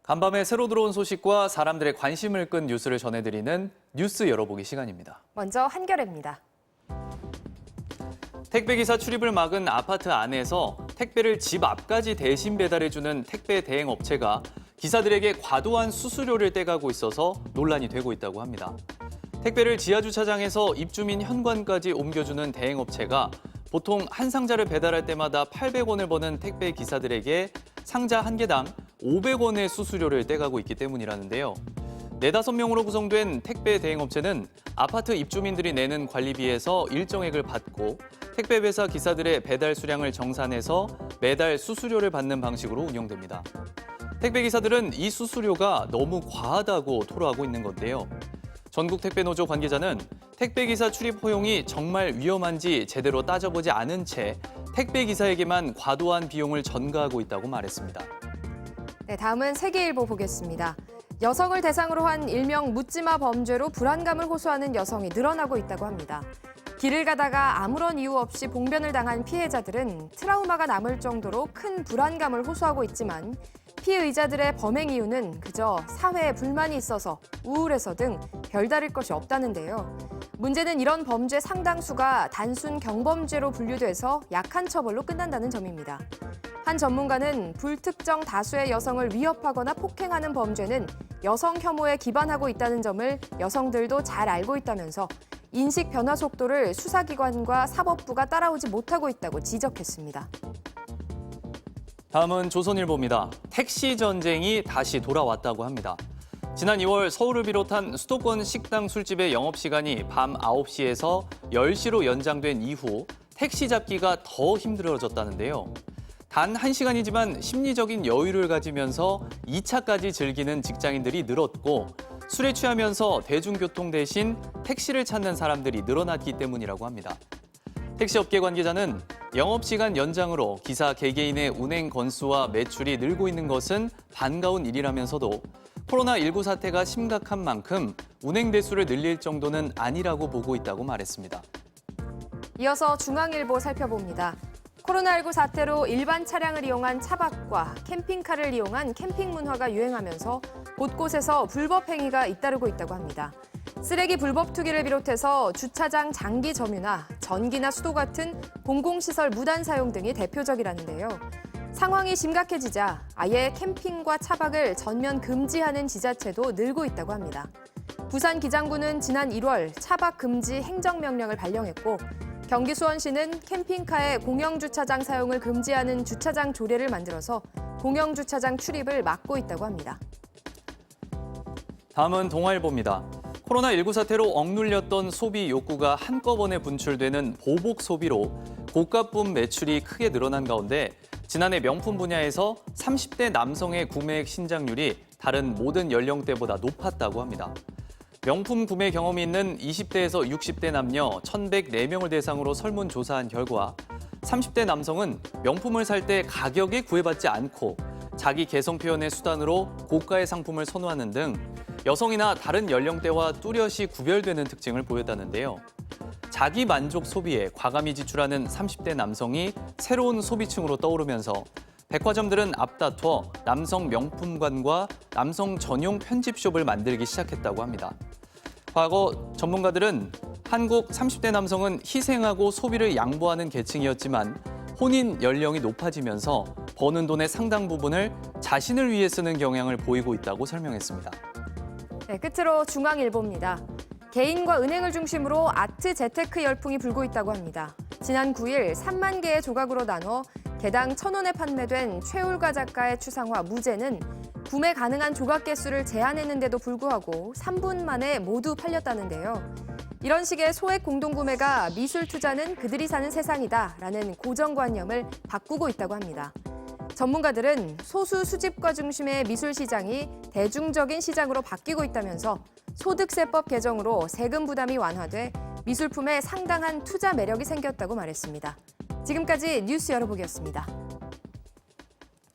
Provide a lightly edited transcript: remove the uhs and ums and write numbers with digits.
간밤에 새로 들어온 소식과 사람들의 관심을 끈 뉴스를 전해드리는 뉴스 열어보기 시간입니다. 먼저 한겨레입니다. 택배기사 출입을 막은 아파트 안에서 택배를 집 앞까지 대신 배달해주는 택배 대행업체가 기사들에게 과도한 수수료를 떼가고 있어서 논란이 되고 있다고 합니다. 택배를 지하주차장에서 입주민 현관까지 옮겨주는 대행업체가 보통 한 상자를 배달할 때마다 800원을 버는 택배 기사들에게 상자 한 개당 500원의 수수료를 떼가고 있기 때문이라는데요. 4~5명으로 구성된 택배 대행업체는 아파트 입주민들이 내는 관리비에서 일정액을 받고 택배 회사 기사들의 배달 수량을 정산해서 매달 수수료를 받는 방식으로 운영됩니다. 택배 기사들은 이 수수료가 너무 과하다고 토로하고 있는 건데요. 전국택배노조 관계자는 택배기사 출입 허용이 정말 위험한지 제대로 따져보지 않은 채 택배기사에게만 과도한 비용을 전가하고 있다고 말했습니다. 네, 다음은 세계일보 보겠습니다. 여성을 대상으로 한 일명 묻지마 범죄로 불안감을 호소하는 여성이 늘어나고 있다고 합니다. 길을 가다가 아무런 이유 없이 봉변을 당한 피해자들은 트라우마가 남을 정도로 큰 불안감을 호소하고 있지만 피의자들의 범행 이유는 그저 사회에 불만이 있어서 우울해서 등 별다를 것이 없다는데요. 문제는 이런 범죄 상당수가 단순 경범죄로 분류돼서 약한 처벌로 끝난다는 점입니다. 한 전문가는 불특정 다수의 여성을 위협하거나 폭행하는 범죄는 여성 혐오에 기반하고 있다는 점을 여성들도 잘 알고 있다면서 인식 변화 속도를 수사기관과 사법부가 따라오지 못하고 있다고 지적했습니다. 다음은 조선일보입니다. 택시 전쟁이 다시 돌아왔다고 합니다. 지난 2월 서울을 비롯한 수도권 식당 술집의 영업시간이 밤 9시에서 10시로 연장된 이후 택시 잡기가 더 힘들어졌다는데요. 단 1시간이지만 심리적인 여유를 가지면서 2차까지 즐기는 직장인들이 늘었고 술에 취하면서 대중교통 대신 택시를 찾는 사람들이 늘어났기 때문이라고 합니다. 택시업계 관계자는 영업시간 연장으로 기사 개개인의 운행 건수와 매출이 늘고 있는 것은 반가운 일이라면서도 코로나19 사태가 심각한 만큼 운행 대수를 늘릴 정도는 아니라고 보고 있다고 말했습니다. 이어서 중앙일보 살펴봅니다. 코로나19 사태로 일반 차량을 이용한 차박과 캠핑카를 이용한 캠핑 문화가 유행하면서 곳곳에서 불법 행위가 잇따르고 있다고 합니다. 쓰레기 불법 투기를 비롯해서 주차장 장기 점유나 전기나 수도 같은 공공시설 무단 사용 등이 대표적이라는데요. 상황이 심각해지자 아예 캠핑과 차박을 전면 금지하는 지자체도 늘고 있다고 합니다. 부산기장구는 지난 1월 차박 금지 행정명령을 발령했고 경기 수원시는 캠핑카의 공영주차장 사용을 금지하는 주차장 조례를 만들어서 공영주차장 출입을 막고 있다고 합니다. 다음은 동아일보입니다. 코로나19 사태로 억눌렸던 소비 욕구가 한꺼번에 분출되는 보복 소비로 고가품 매출이 크게 늘어난 가운데 지난해 명품 분야에서 30대 남성의 구매액 신장률이 다른 모든 연령대보다 높았다고 합니다. 명품 구매 경험이 있는 20대에서 60대 남녀 1,104명을 대상으로 설문조사한 결과 30대 남성은 명품을 살 때 가격에 구애받지 않고 자기 개성 표현의 수단으로 고가의 상품을 선호하는 등 여성이나 다른 연령대와 뚜렷이 구별되는 특징을 보였다는데요. 자기 만족 소비에 과감히 지출하는 30대 남성이 새로운 소비층으로 떠오르면서 백화점들은 앞다퉈 남성 명품관과 남성 전용 편집숍을 만들기 시작했다고 합니다. 과거 전문가들은 한국 30대 남성은 희생하고 소비를 양보하는 계층이었지만 혼인 연령이 높아지면서 버는 돈의 상당 부분을 자신을 위해 쓰는 경향을 보이고 있다고 설명했습니다. 네, 끝으로 중앙일보입니다. 개인과 은행을 중심으로 아트 재테크 열풍이 불고 있다고 합니다. 지난 9일 3만 개의 조각으로 나눠 개당 1,000원에 판매된 최울가 작가의 추상화 무제는 구매 가능한 조각 개수를 제한했는데도 불구하고 3분 만에 모두 팔렸다는데요. 이런 식의 소액 공동구매가 미술 투자는 그들이 사는 세상이다라는 고정관념을 바꾸고 있다고 합니다. 전문가들은 소수 수집가 중심의 미술 시장이 대중적인 시장으로 바뀌고 있다면서 소득세법 개정으로 세금 부담이 완화돼 미술품에 상당한 투자 매력이 생겼다고 말했습니다. 지금까지 뉴스 열어보기였습니다.